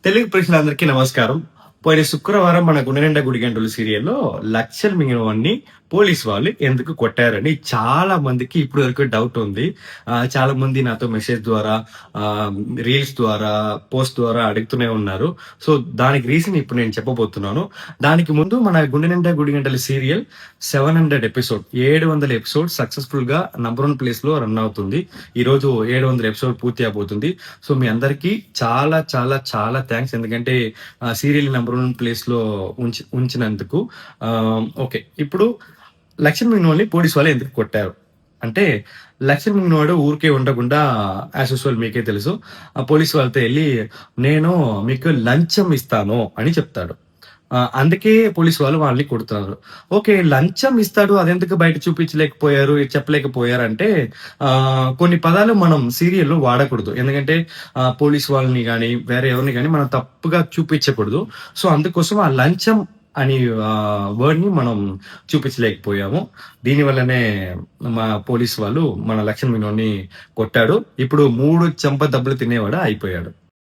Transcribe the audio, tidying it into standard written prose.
తెలుగు ప్రేక్షకులందరికీ నమస్కారం. పోయిన శుక్రవారం మన 'గుండె నిండా గుడి గంటలు' సీరియల్‌లో లక్షలు మింగినవాడిని పోలీసు వాళ్ళు ఎందుకు కొట్టారని చాలా మందికి ఇప్పటి వరకు డౌట్ ఉంది. చాలా మంది నాతో మెసేజ్ ద్వారా, రీల్స్ ద్వారా, పోస్ట్ ద్వారా అడుగుతూనే ఉన్నారు. సో, దానికి రీజన్ ఇప్పుడు నేను చెప్పబోతున్నాను. దానికి ముందు మన 'గుండె నిండా గుడి గంటలు' సీరియల్ 700 ఎపిసోడ్ 700 ఎపిసోడ్ సక్సెస్‌ఫుల్‌గా నంబర్ 1 ప్లేస్‌లో రన్ అవుతుంది. ఈరోజు 700 ఎపిసోడ్ పూర్తి అవబోతుంది. సో, మీ అందరికీ చాలా చాలా చాలా థాంక్స్. ఎందుకంటే సీరియల్ నంబర్ 1 ప్లేస్‌లో ఉంచినందుకు. ఓకే. ఇప్పుడు లక్ష్మణ్ మింగినోడిని పోలీసు వాళ్ళు ఎందుకు కొట్టారు? అంటే లక్ష్మణ్ మింగినోడు ఊరికే ఉండకుండా యాజ్ యూజువల్ మీకే తెలుసు. పోలీసు వాళ్ళతో ఎళ్లి నేను మీకు లంచం ఇస్తాను అని చెప్తాడు. అందుకే పోలీసు వాళ్ళు వాళ్ళని కొడుతున్నారు. ఓకే. లంచం ఇస్తాడు అదెందుకు బయట చూపించలేకపోయారు, చెప్పలేకపోయారంటే కొన్ని పదాలు మనం సీరియల్‌లో వాడకూడదు. ఎందుకంటే పోలీసు వాళ్ళని గాని, వేరే ఎవరిని గాని మనం తప్పుగా చూపించకూడదు. సో, అందుకోసం ఆ లంచం అని వర్డ్‌ని మనం చూపించలేకపోయాము. దీనివల్లనే మా పోలీసు వాళ్ళు మన లక్ష్మణ్ మీనోడిని కొట్టాడు. ఇప్పుడు 3 చెంప దెబ్బలు తినేవాడు అయిపోయాడు.